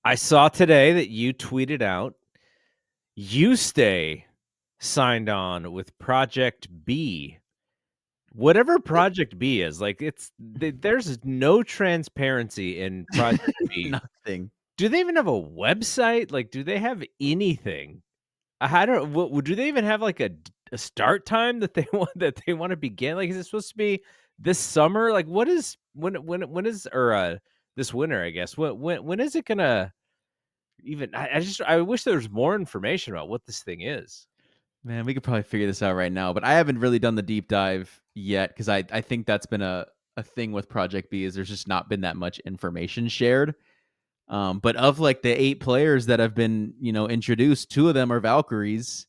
I saw today that you tweeted out Juste signed on with Project B. Whatever Project B is, like there's no transparency in Project B. Nothing. Do they even have a website? Like, do they have anything? I don't. What do they even have like a start time that they want to begin? Like, is it supposed to be this summer? Like, what is when is this winter? I guess when is it gonna even? I wish there was more information about what this thing is. Man, we could probably figure this out right now, but I haven't really done the deep dive yet because I think that's been a thing with Project B is there's just not been that much information shared. But of like the 8 players that have been, introduced, 2 of them are Valkyries.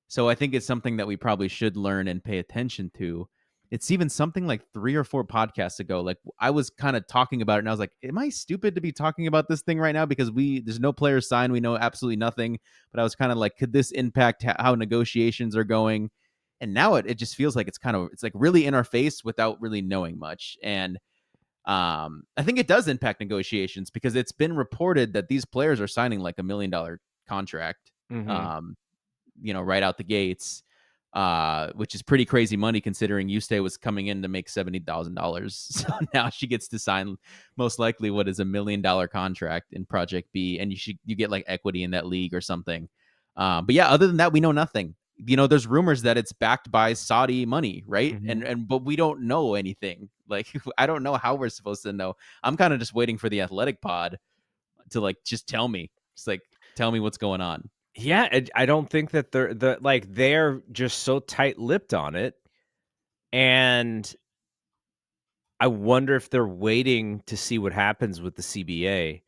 So I think it's something that we probably should learn and pay attention to. It's even something like 3 or 4 podcasts ago. Like I was kind of talking about it and I was like, am I stupid to be talking about this thing right now? Because there's no players signed. We know absolutely nothing. But I was kind of like, could this impact how negotiations are going? And now it just feels like it's like really in our face without really knowing much. And I think it does impact negotiations because it's been reported that these players are signing like $1 million contract. Mm-hmm. Um, right out the gates, which is pretty crazy money considering Juste was coming in to make $70,000. So now she gets to sign most likely what is $1 million contract in Project B, and you get like equity in that league or something. But yeah, other than that, we know nothing. There's rumors that it's backed by Saudi money, right? Mm-hmm. And but we don't know anything. Like I don't know how we're supposed to know. I'm kind of just waiting for the athletic pod to like just tell me. Just like tell me what's going on. Yeah, I don't think that they're just so tight-lipped on it, and I wonder if they're waiting to see what happens with the CBA.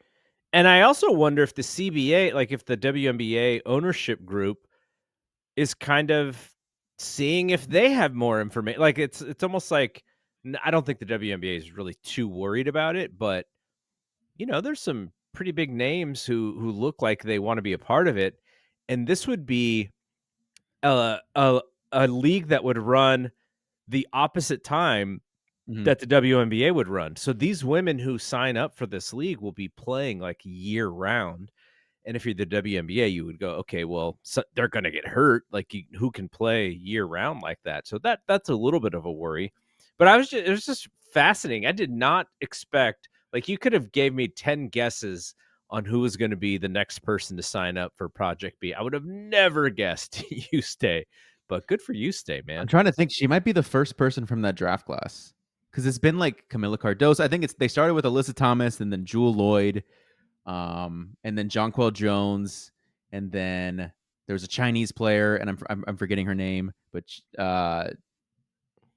And I also wonder if the CBA, like if the WNBA ownership group is kind of seeing if they have more information. Like it's almost like I don't think the WNBA is really too worried about it, but there's some pretty big names who look like they want to be a part of it, and this would be a a league that would run the opposite time Mhm. that the WNBA would run. So these women who sign up for this league will be playing like year round. And if you're the WNBA, you would go, okay, well, they're going to get hurt. Like, who can play year round like that? So that's a little bit of a worry. But it was just fascinating. I did not expect, like, you could have gave me 10 guesses on who was going to be the next person to sign up for Project B. I would have never guessed you stay, but good for you, stay, I'm man. trying to think. She might be the first person from that draft class because it's been like Camila Cardoso. I think they started with Alyssa Thomas and then Jewel Lloyd, and then Jonquel Jones, and then there was a Chinese player, and I'm forgetting her name, but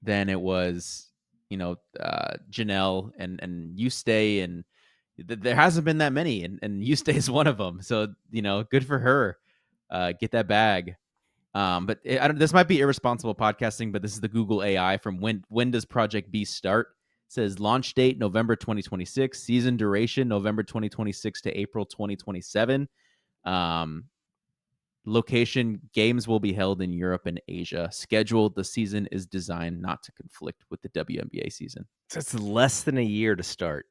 then it was Janelle and Eustace, and there hasn't been that many, and Eustace is one of them. So good for her. Get that bag. But this might be irresponsible podcasting, but this is the Google AI from when does Project B start? It says launch date November 2026, season duration November 2026 to April 2027. Um, Location games will be held in Europe and Asia. Schedule the season is designed not to conflict with the WNBA season. So it's less than a year to start.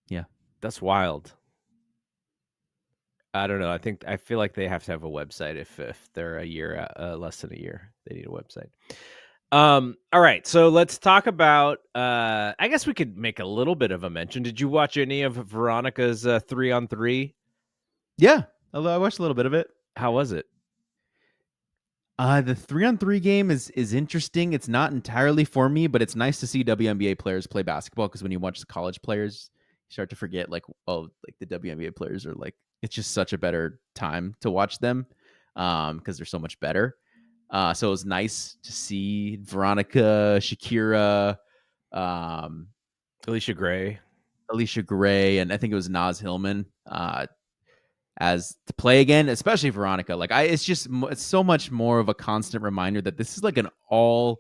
Yeah. That's wild. I don't know. I feel like they have to have a website if they're a year less than a year. They need a website. All right. So let's talk about I guess we could make a little bit of a mention. Did you watch any of Veronica's 3-on-3? Yeah. Although I watched a little bit of it. How was it? The 3-on-3 game is interesting. It's not entirely for me, but it's nice to see WNBA players play basketball because when you watch the college players, you start to forget like the WNBA players are like it's just such a better time to watch them because they're so much better. So it was nice to see Veronica, Shakira, um, Alicia Gray. Alicia Gray, and I think it was Naz Hillman as to play again, especially Veronica. Like it's so much more of a constant reminder that this is like an all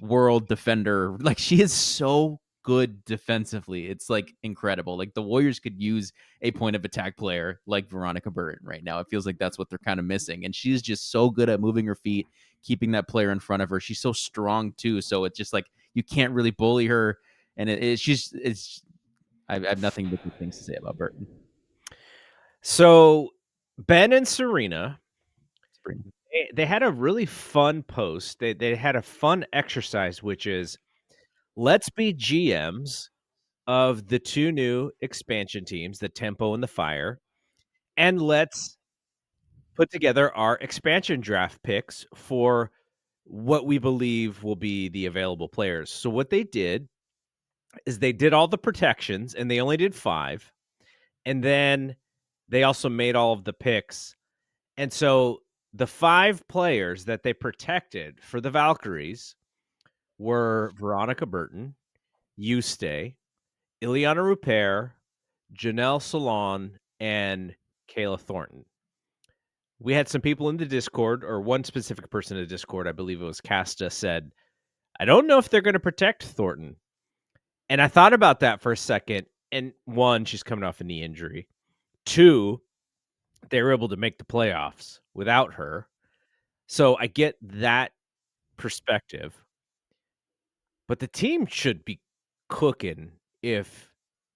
world defender. Like she is so good defensively. It's like incredible. Like the Warriors could use a point of attack player like Veronica Burton right now. It feels like that's what they're kind of missing. And she's just so good at moving her feet, keeping that player in front of her. She's so strong too. So it's just like you can't really bully her. And I have nothing but good things to say about Burton. So Ben and Serena, Spring. they had a really fun post. They had a fun exercise, which is let's be GMs of the two new expansion teams, the Tempo and the Fire, and let's put together our expansion draft picks for what we believe will be the available players. So what they did is they did all the protections and they only did 5. And then they also made all of the picks. And so the 5 players that they protected for the Valkyries were Veronica Burton, Juste, Ileana Rupert, Janelle Salon, and Kayla Thornton. We had some people in the Discord, or one specific person in the Discord, I believe it was Casta, said, I don't know if they're going to protect Thornton. And I thought about that for a second. And 1, she's coming off a knee injury. 2, they were able to make the playoffs without her. So I get that perspective. But the team should be cooking if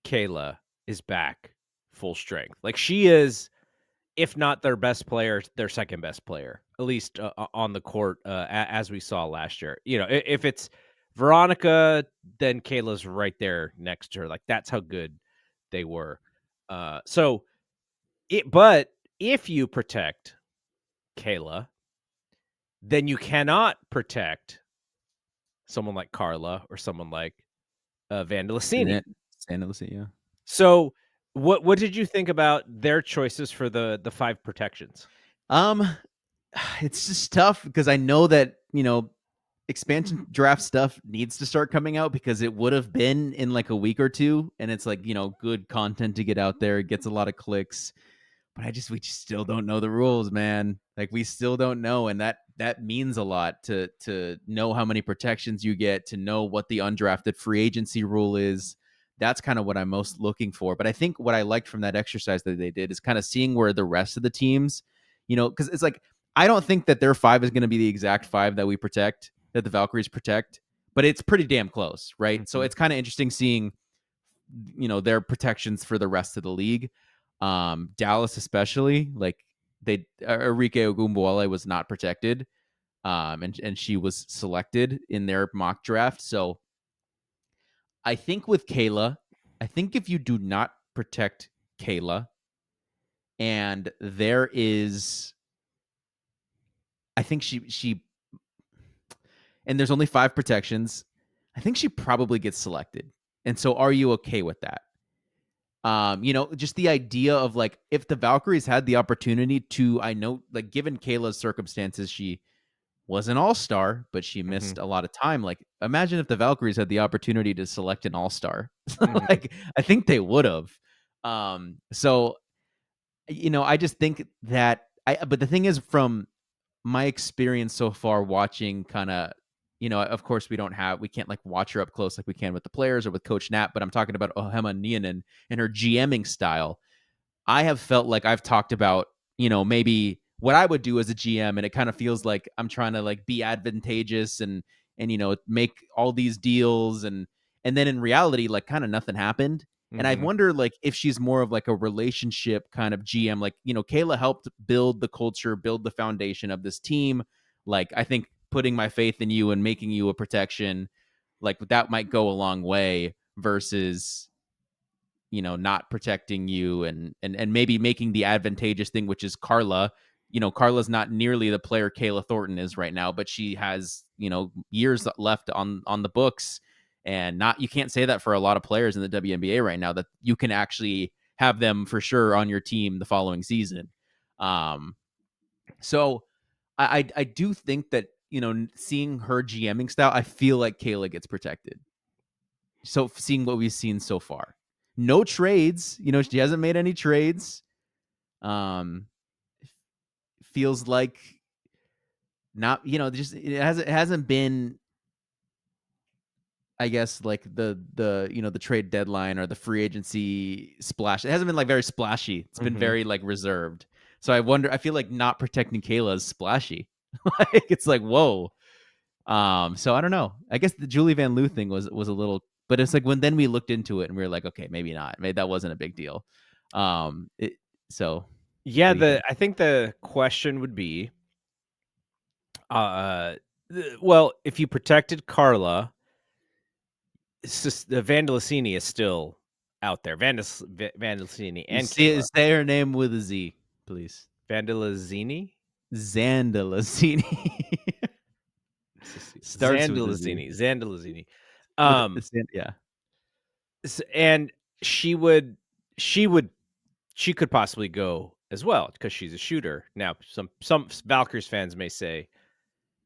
Kayla is back full strength. Like she is, if not their best player, their second best player, at least on the court, as we saw last year. You know, if it's Veronica, then Kayla's right there next to her. Like that's how good they were. But if you protect Kayla, then you cannot protect someone like Carla or someone like Vandalicini. Santa Lucia. So, what did you think about their choices for the 5 protections? It's just tough because I know that, expansion draft stuff needs to start coming out because it would have been in like a week or two, and it's like, good content to get out there. It gets a lot of clicks, but we just still don't know the rules, man. Like we still don't know, and that means a lot to know how many protections you get, to know what the undrafted free agency rule is. That's kind of what I'm most looking for. But I think what I liked from that exercise that they did is kind of seeing where the rest of the teams, because it's like I don't think that their 5 is going to be the exact 5 that we protect, that the Valkyries protect, but it's pretty damn close, right? So Mhm. it's kind of interesting seeing, their protections for the rest of the league. Dallas especially, like Arike Ogunbowale was not protected, and she was selected in their mock draft. So I think with Kayla, I think if you do not protect Kayla, and there is, I think she and there's only 5 protections, I think she probably gets selected. And so are you okay with that? Just the idea of like if the Valkyries had the opportunity to, I know, like given Kayla's circumstances, she was an all-star, but she missed Mhm. a lot of time. Like imagine if the Valkyries had the opportunity to select an all-star. Mhm. Like I think they would have. So I just think that but the thing is, from my experience so far watching kind of, of course we can't like watch her up close like we can with the players or with Coach Nat, but I'm talking about Ohema Nianen and her GMing style. I have felt like I've talked about, maybe what I would do as a GM, and it kind of feels like I'm trying to like be advantageous and make all these deals, and then in reality like kind of nothing happened. And I Mhm. wonder like if she's more of like a relationship kind of GM, like, Kayla helped build the culture, build the foundation of this team. Like I think putting my faith in you and making you a protection, like that might go a long way versus not protecting you and maybe making the advantageous thing, which is Carla. Carla's not nearly the player Kayla Thornton is right now, but she has, years left on the books. And not, you can't say that for a lot of players in the WNBA right now, that you can actually have them for sure on your team the following season. Um, so I do think that, seeing her GMing style, I feel like Kayla gets protected. So seeing what we've seen so far, no trades. She hasn't made any trades. Um, feels like not. Just it hasn't been. I guess like the trade deadline or the free agency splash. It hasn't been like very splashy. It's been Mhm. very like reserved. So I wonder. I feel like not protecting Kayla is splashy. Like it's like whoa. So I don't know. I guess the Julie Van Loo thing was a little But it's like when then we looked into it and we were like, okay, maybe not. Maybe that wasn't a big deal. It, so Yeah, what do you think? I think the question would be, uh, well, if you protected Carla, the Vandalisini is still out there. Vandalisini You and Kayla. say her name with a Z, please. Vandalizini? Zandalazini. Starts with a Z. Zandalizini. With Um, yeah. and she would she would she could possibly go as well because she's a shooter. Now, some Valkyries fans may say,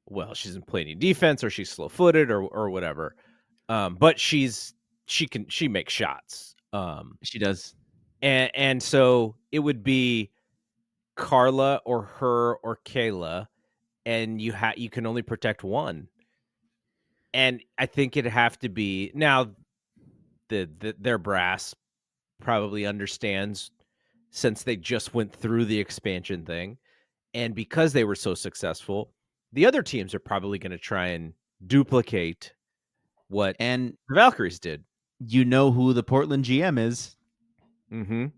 well, she doesn't play any defense or she's slow-footed or whatever. But she makes shots. She does. And so it would be Carla or her or Kayla, and you can only protect one. And I think it'd have to be now their brass probably understands since they just went through the expansion thing, and because they were so successful, the other teams are probably going to try and duplicate what And the Valkyries did. you know who the Portland GM is? Mhm.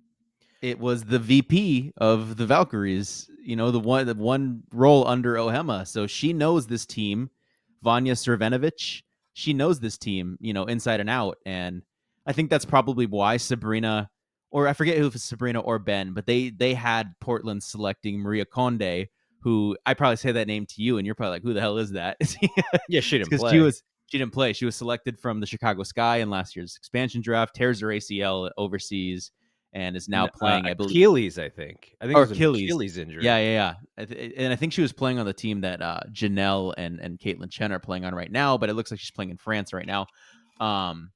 It was the VP of the Valkyries, the one role under Ohema. So she knows this team, Vanya Cervenovich. She knows this team, inside and out. And I think that's probably why Sabrina, or I forget who it was, Sabrina or Ben, but they had Portland selecting Maria Conde, who I probably say that name to you, and you're probably like, who the hell is that? It's Yeah, she didn't because play. she didn't play. She was selected from the Chicago Sky in last year's expansion draft, tears her ACL overseas, and is now playing, I believe, Achilles, I think. I think it or was an Achilles. Achilles Yeah, injury. yeah, yeah. And I think she was playing on the team that Janelle and Caitlin Chen are playing on right now, but it looks like she's playing in France right now. Um,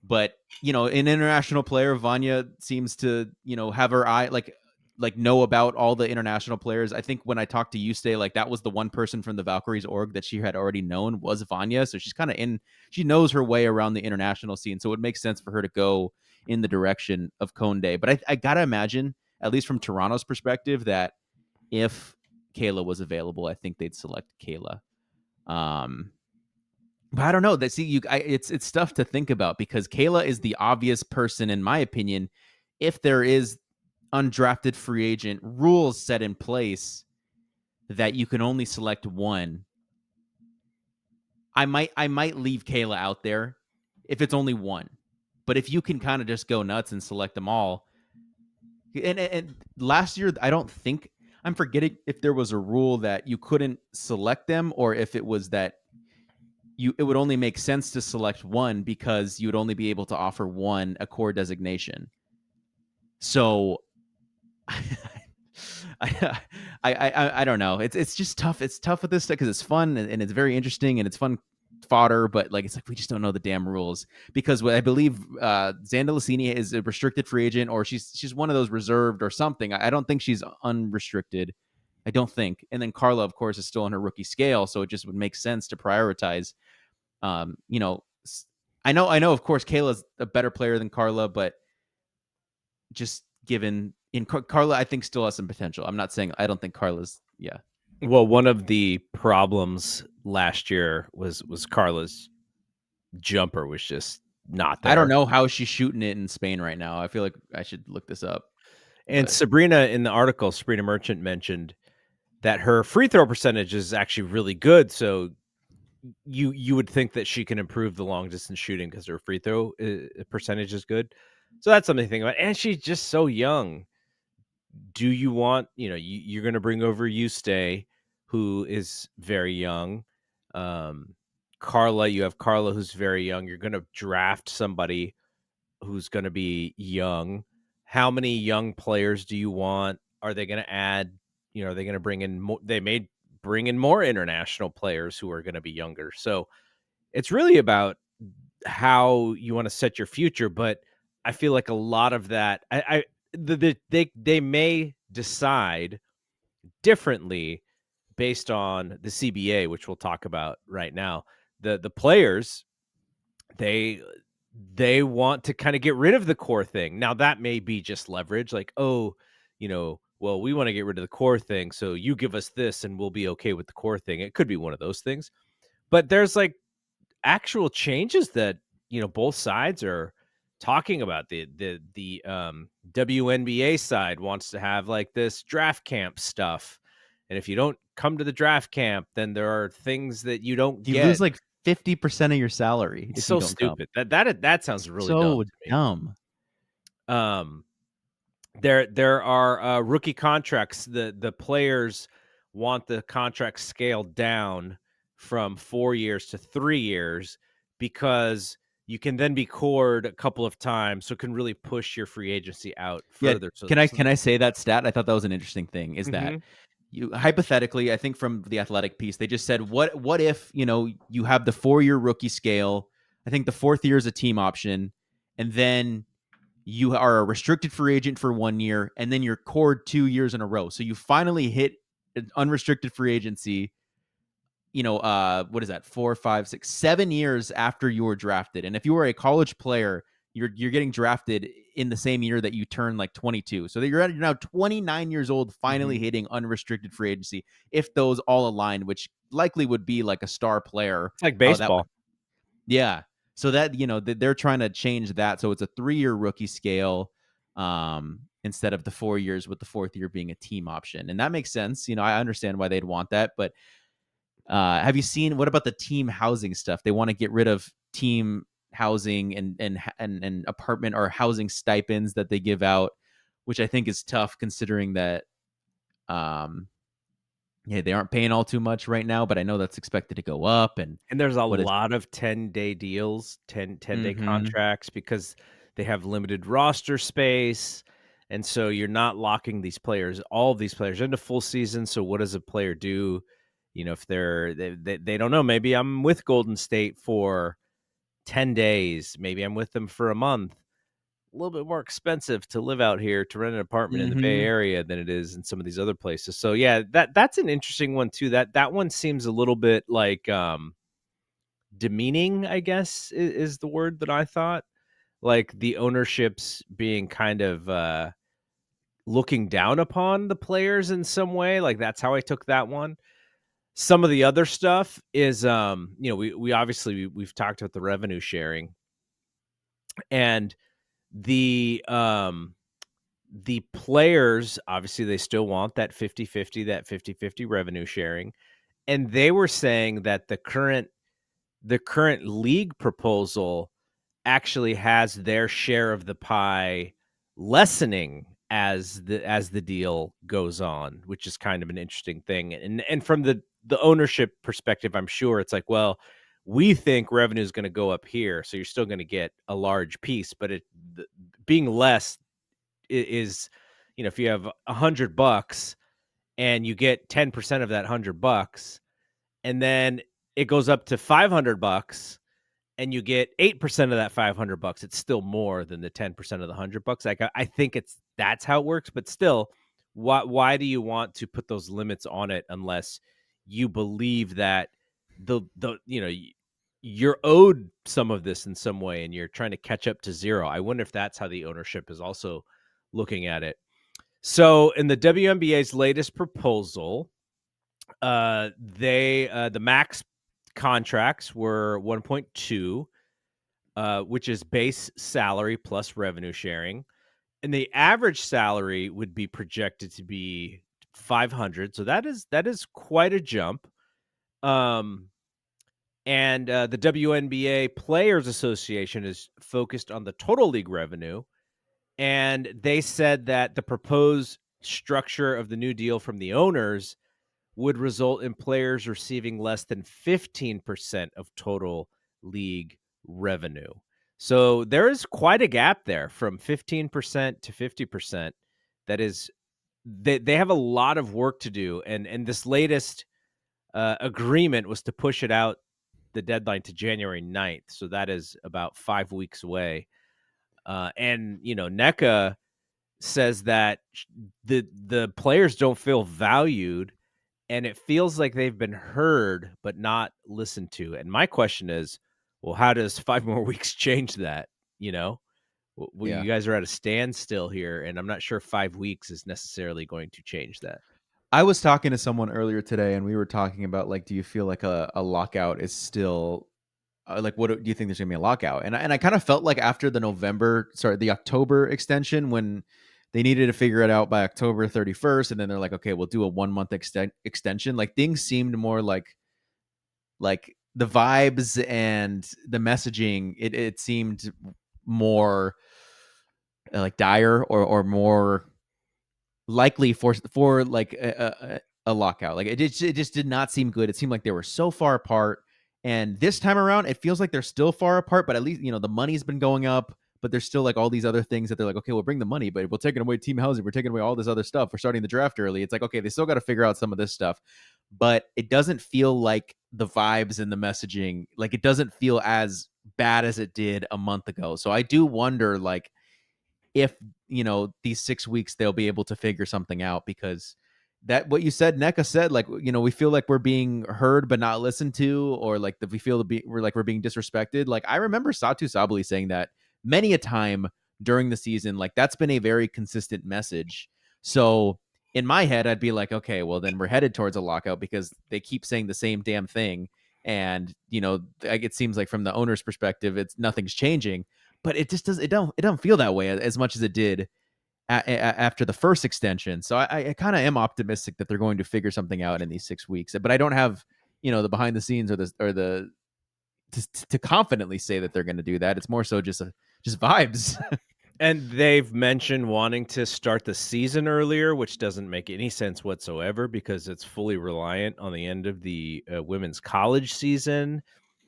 but an international player, Vanya seems to have her eye like know about all the international players. I think when I talked to Juste, like that was the one person from the Valkyries org that she had already known was Vanya. So she's kind of she knows her way around the international scene. So it makes sense for her to go in the direction of Conde. But I gotta imagine, at least from Toronto's perspective, that if Kayla was available, I think they'd select Kayla. Um, but I don't know. That see, it's tough to think about because Kayla is the obvious person, in my opinion. If there is undrafted free agent rules set in place that you can only select one, I might leave Kayla out there if it's only one. But if you can kind of just go nuts and select them all, and last year I don't think, I'm forgetting if there was a rule that you couldn't select them or if it was that it would only make sense to select one because you would only be able to offer one a core designation. So I, I don't know. It's just tough. It's tough with this stuff because it's fun and it's very interesting and it's fun fodder, but like it's like we just don't know the damn rules because I believe Zandalacini is a restricted free agent or she's one of those reserved or something. I don't think she's unrestricted. I don't think. And then Carla, of course, is still on her rookie scale, so it just would make sense to prioritize. Um, you know, I know. Of course, Kayla's a better player than Carla, but just given in Carla, I think still has some potential. I'm not saying I don't think Carla's. Yeah, Well, one of the problems last year was Carla's jumper was just not I don't there. know how she's shooting it in Spain right now. I feel like I should look this up. And But Sabrina in the article, Sabrina Merchant mentioned that her free throw percentage is actually really good. So you would think that she can improve the long distance shooting because her free throw percentage is good. So that's something to think about. And she's just so young. Do you want, you're going to bring over Stay, who is very young. Um, Carla, you have Carla, who's very young. You're going to draft somebody who's going to be young. How many young players do you want? Are they going to add, are they going to bring in more? They may bring in more international players who are going to be younger. So it's really about how you want to set your future. But I feel like a lot of that, they may decide differently based on the CBA, which we'll talk about right now. The players, they want to kind of get rid of the core thing. Now that may be just leverage, like, oh, well, we want to get rid of the core thing, so you give us this and we'll be okay with the core thing. It could be one of those things. But there's like actual changes that both sides are talking about the WNBA side wants to have like this draft camp stuff. And if you don't come to the draft camp, then there are things that you don't You lose get. like 50% of your salary It's if you so don't come. stupid. That sounds really dumb So to me. dumb. Um, there are rookie contracts. The players want the contract scaled down from 4 years to 3 years because you can then be cored a couple of times, so it can really push your free agency out Yeah, further. So, can I say that stat? I thought that was an interesting thing, is that mhm, you hypothetically, I think from the Athletic piece, they just said, what if, you have the 4-year rookie scale, I think the 4th year is a team option, and then you are a restricted free agent for 1 year, and then you're cored 2 years in a row. So you finally hit an unrestricted free agency, what is that? 4, 5, 6, 7 years after you were drafted. And if you were a college player, you're getting drafted in the same year that you turn like 22. So that you're now 29 years old, finally mhm. hitting unrestricted free agency. If those all aligned, which likely would be like a star player, It's like that would, baseball. yeah. So that, they're trying to change that. So it's a 3-year rookie scale, instead of the 4 years, with the 4th year being a team option. And that makes sense. I understand why they'd want that. But have you seen, what about the team housing stuff? They want to get rid of team housing and apartment or housing stipends that they give out, which I think is tough considering that, um, yeah, they aren't paying all too much right now, but I know that's expected to go up. And And there's a what is, lot of 10-day deals, 10-day mm-hmm, contracts because they have limited roster space, and so you're not locking all of these players into full season. So what does a player do? If they don't know, maybe I'm with Golden State for 10 days, maybe I'm with them for a month. A little bit more expensive to live out here to rent an apartment in the Bay mm-hmm, Area than it is in some of these other places. So yeah, that's an interesting one too. That one seems a little bit like demeaning, I guess, is the word that I thought. Like the ownerships being kind of looking down upon the players in some way. Like that's how I took that one. Some of the other stuff is we obviously we've talked about the revenue sharing and the players obviously they still want that 50-50, that 50-50 revenue sharing. And they were saying that the current league proposal actually has their share of the pie lessening as the deal goes on, which is kind of an interesting thing. And from the ownership perspective, I'm sure it's like, well, we think revenue is going to go up here, so you're still going to get a large piece, but being less is, if you have $100 and you get 10% of that $100, and then it goes up to $500 and you get 8% of that $500, it's still more than the 10% of the $100. Like I think that's how it works, but still, why do you want to put those limits on it unless you believe that you're owed some of this in some way and you're trying to catch up to zero? I wonder if that's how the ownership is also looking at it. So in the WNBA's latest proposal, the max contracts were 1.2, which is base salary plus revenue sharing, and the average salary would be projected to be 500. So that is quite a jump. Um, and the WNBA Players Association is focused on the total league revenue, and they said that the proposed structure of the new deal from the owners would result in players receiving less than 15% of total league revenue. So there is quite a gap there from 15% to 50%. That is, they have a lot of work to do. And this latest agreement was to push it out the deadline to January 9th. So that is about 5 weeks away. And, NECA says that the players don't feel valued and it feels like they've been heard but not listened to. And my question is, well, how does 5 more weeks change that? You know, well, yeah. you guys are at a standstill here, and I'm not sure 5 weeks is necessarily going to change that. I was talking to someone earlier today, and we were talking about, like, do you feel like a lockout is still like, what do you think there's gonna be a lockout? And I kind of felt like after the October extension, when they needed to figure it out by October 31st, and then they're like, okay, we'll do a 1 month extension. Like things seemed more like the vibes and the messaging. It seemed more like dire or more likely for like a lockout. Like it just did not seem good. It seemed like they were so far apart. And this time around, it feels like they're still far apart. But at least the money's been going up. But there's still like all these other things that they're like, okay, we'll bring the money, but we're taking away team housing, we're taking away all this other stuff. We're starting the draft early. It's like, okay, they still got to figure out some of this stuff, but it doesn't feel like the vibes and the messaging, like it doesn't feel as bad as it did a month ago. So I do wonder, like, if these 6 weeks they'll be able to figure something out, because that what you said, NECA said, like, we feel like we're being heard but not listened to, or like that we feel we're being disrespected. Like I remember Satu Sabali saying that many a time during the season. Like that's been a very consistent message. So in my head, I'd be like, okay, well then we're headed towards a lockout because they keep saying the same damn thing. And like, it seems like from the owner's perspective, it's nothing's changing, but it just it don't feel that way as much as it did after the first extension. So I kind of am optimistic that they're going to figure something out in these 6 weeks. But I don't have the behind the scenes or the to confidently say that they're going to do that. It's more so just vibes. And they've mentioned wanting to start the season earlier, which doesn't make any sense whatsoever because it's fully reliant on the end of the women's college season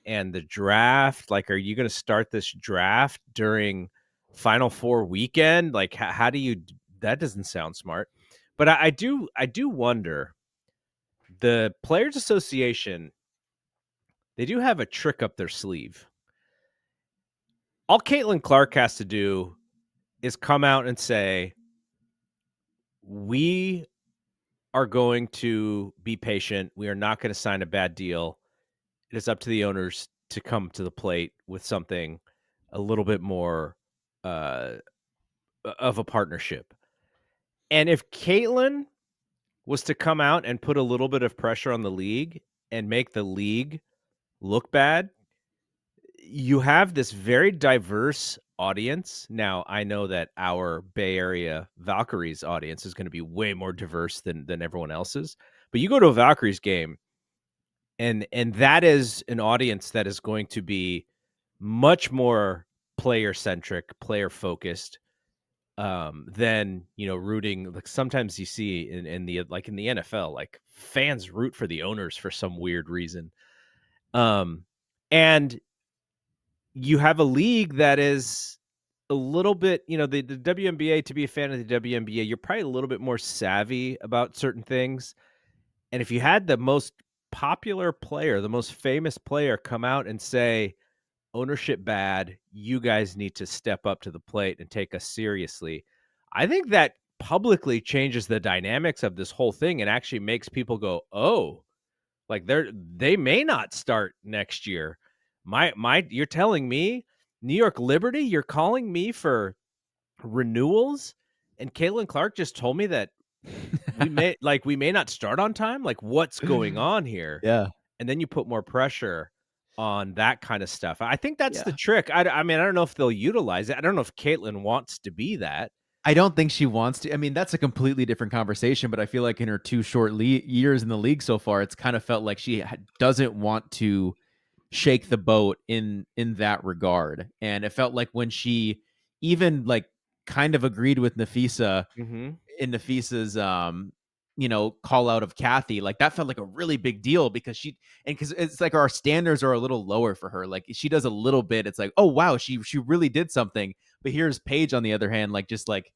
and the draft. Like, are you going to start this draft during Final Four weekend? Like, how do you? That doesn't sound smart. But I do wonder. The Players Association, they do have a trick up their sleeve. All Caitlin Clark has to do is come out and say, we are going to be patient. We are not going to sign a bad deal. It is up to the owners to come to the plate with something a little bit more uh, of a partnership. And if Caitlin was to come out and put a little bit of pressure on the league and make the league look bad, you have this very diverse audience. Now, I know that our Bay Area Valkyries audience is going to be way more diverse than everyone else's. But you go to a Valkyries game, and that is an audience that is going to be much more player centric, player focused, than rooting. Like sometimes you see in the like in the NFL, like fans root for the owners for some weird reason. And you have a league that is a little bit, the WNBA. To be a fan of the WNBA, you're probably a little bit more savvy about certain things. And if you had the most popular player, the most famous player come out and say, ownership bad, you guys need to step up to the plate and take us seriously, I think that publicly changes the dynamics of this whole thing and actually makes people go, oh, like they may not start next year. You're telling me New York Liberty, you're calling me for renewals, and Caitlin Clark just told me that we may not start on time. Like, what's going on here? Yeah. And then you put more pressure on that kind of stuff. I think that's the Yeah. trick. I mean, I don't know if they'll utilize it. I don't know if Caitlin wants to be that. I don't think she wants to. I mean, that's a completely different conversation, but I feel like in her two short years in the league so far, it's kind of felt like she doesn't want to shake the boat in that regard. And it felt like when she even like kind of agreed with Nafisa Mhm. in Nafisa's call out of Kathy, like that felt like a really big deal because because it's like our standards are a little lower for her. Like she does a little bit, it's like, oh wow, she really did something. But here's Paige on the other hand, like just like,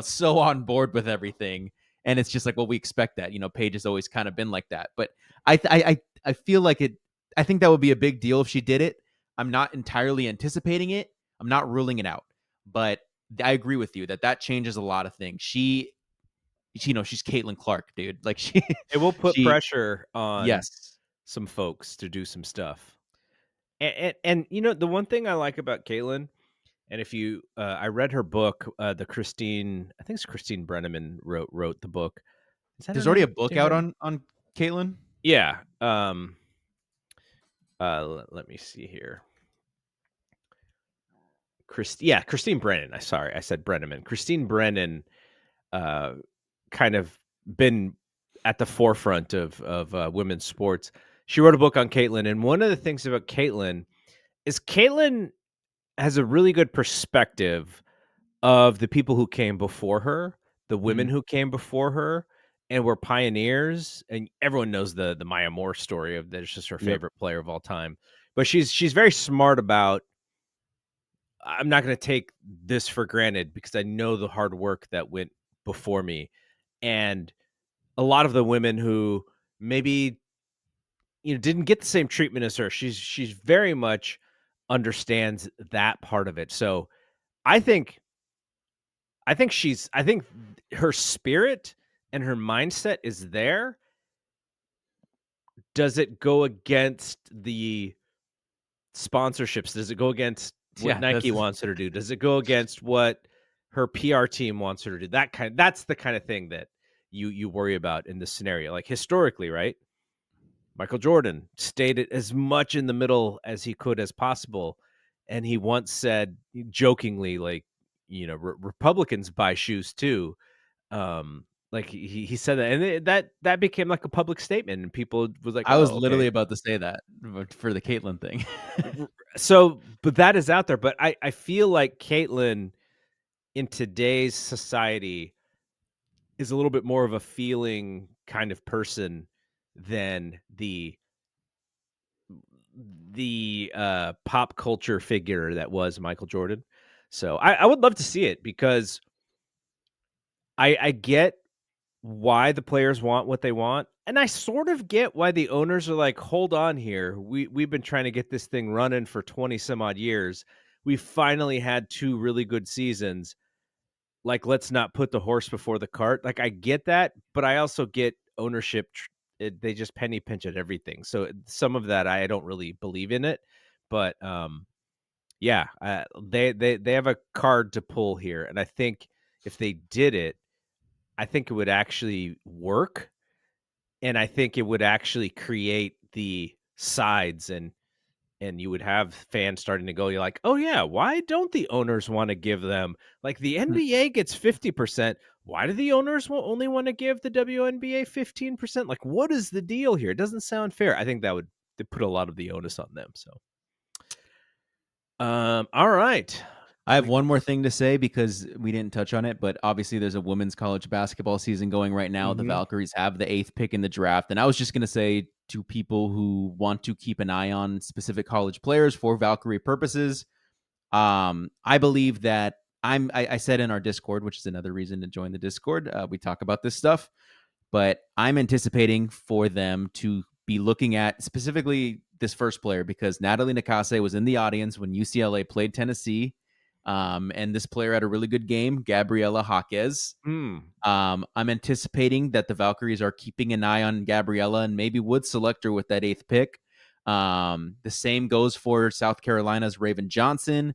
so on board with everything. And it's just like, well, we expect that. Paige has always kind of been like that. But I feel like I think that would be a big deal if she did it. I'm not entirely anticipating it. I'm not ruling it out. But I agree with you that changes a lot of things. She's Caitlin Clark, dude. Like It will put she, pressure on yes. some folks to do some stuff. And the one thing I like about Caitlin, and if you I read her book, the Christine, I think it's Christine Brenneman wrote the book. Is that her There's already name? a book Christine out Brenneman? on Caitlin. Yeah. Let me see here. Christine Brennan. I said Brenneman. Christine Brennan, uh, kind of been at the forefront of women's sports. She wrote a book on Caitlyn, and one of the things about Caitlyn is Caitlyn has a really good perspective of the people who came before her, the women Mhm. who came before her and were pioneers, and everyone knows the Maya Moore story of that. It's just her Yep. favorite player of all time. But she's very smart about, I'm not gonna take this for granted because I know the hard work that went before me. And a lot of the women who maybe, didn't get the same treatment as her, she's very much understands that part of it. So I think I think her spirit and her mindset is there. Does it go against the sponsorships? Does it go against what Yeah, Nike wants her to do? Does it go against what her PR team wants her to do? That's the kind of thing that you worry about in this scenario. Like historically, right? Michael Jordan stayed as much in the middle as he could as possible, and he once said jokingly, like, Republicans buy shoes too. Like he said that, and that became like a public statement, and people was like, I was "Oh, literally okay." about to say that for the Caitlyn thing. R So, but that is out there, but I feel like Caitlyn in today's society is a little bit more of a feeling kind of person than the pop culture figure that was Michael Jordan. So, I would love to see it because I get why the players want what they want, and I sort of get why the owners are like, "Hold on here. We've been trying to get this thing running for 20 some odd years. We finally had 2 really good seasons. Like, let's not put the horse before the cart." Like, I get that, but I also get ownership they just penny pinch at everything. So, some of that I don't really believe in it, but, yeah, they have a card to pull here, and I think if they did it, I think it would actually work, and I think it would actually create the sides, and you would have fans starting to go, you're like, "Oh, yeah, why don't the owners wanna give them, like, the NBA gets 50%, why do the owners only wanna give the WNBA 15%? Like, what is the deal here? It doesn't sound fair." I think that would put a lot of the onus on them, so, all right. I have We one more thing to say because we didn't touch on it, but obviously there's a women's college basketball season going right now. The Mhm. Valkyries have the 8th pick in the draft. And I was just going to say to people who want to keep an eye on specific college players for Valkyrie purposes, I believe that I said in our Discord, which is another reason to join the Discord. We talk about this stuff, but I'm anticipating for them to be looking at specifically this first player because Natalie Nakase was in the audience when UCLA played Tennessee. And this player had a really good game, Gabriela Jaquez. Mm. I'm anticipating that the Valkyries are keeping an eye on Gabriela and maybe would select her with that 8th pick. The same goes for South Carolina's Raven Johnson.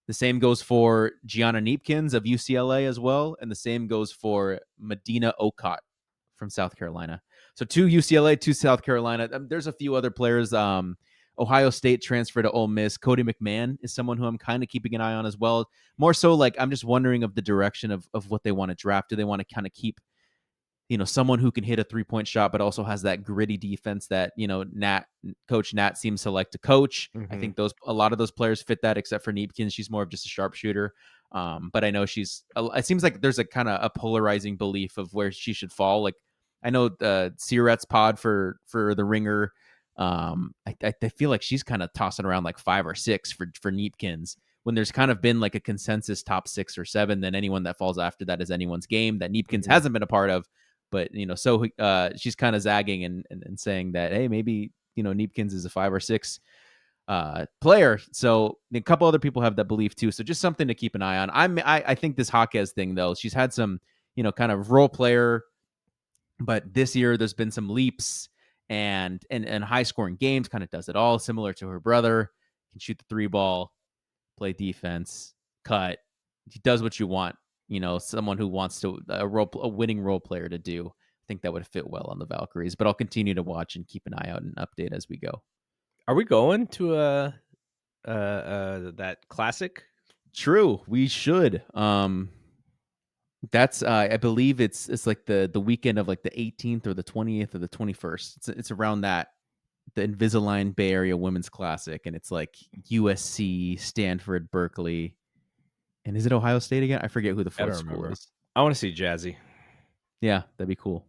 The same goes for Gianna Neepkins of UCLA as well. And the same goes for Medina Okot from South Carolina. So 2 UCLA, 2 South Carolina. There's a few other players. Ohio State transfer to Ole Miss. Cody McMahon is someone who I'm kind of keeping an eye on as well. More so, like I'm just wondering of the direction of what they want to draft. Do they want to kind of keep someone who can hit a 3-point shot, but also has that gritty defense that, Coach Nat seems to like to coach. I Mhm. think a lot of those players fit that, except for Neepkins. She's more of just a sharpshooter. But I know it seems like there's a kind of a polarizing belief of where she should fall. Like I know the Sierrat's pod for the Ringer. I feel like she's kind of tossing around like 5 or 6 for Neepkins when there's kind of been like a consensus top 6 or 7. Then anyone that falls after that is anyone's game that Neepkins Mhm. hasn't been a part of. But so she's kind of zagging and saying that hey, maybe Neepkins is a 5 or 6 player. So a couple other people have that belief too. So just something to keep an eye on. I think this Jaquez thing though, she's had some kind of role player, but this year there's been some leaps and high scoring games. Kind of does it all, similar to her brother. Can shoot the 3 ball, play defense, cut. He does what you want. Someone who wants to a winning role player to do. I think that would fit well on the Valkyries. But I'll continue to watch and keep an eye out and update as we go. Are we going to that classic? True, we should. That's I believe it's like the weekend of like the 18th or the 20th or the 21st. It's around that, the Invisalign Bay Area Women's Classic, and it's like USC, Stanford, Berkeley, and is it Ohio State again? I forget who the I don't fourth school remember. is. I want to see Jazzy. Yeah, that'd be cool.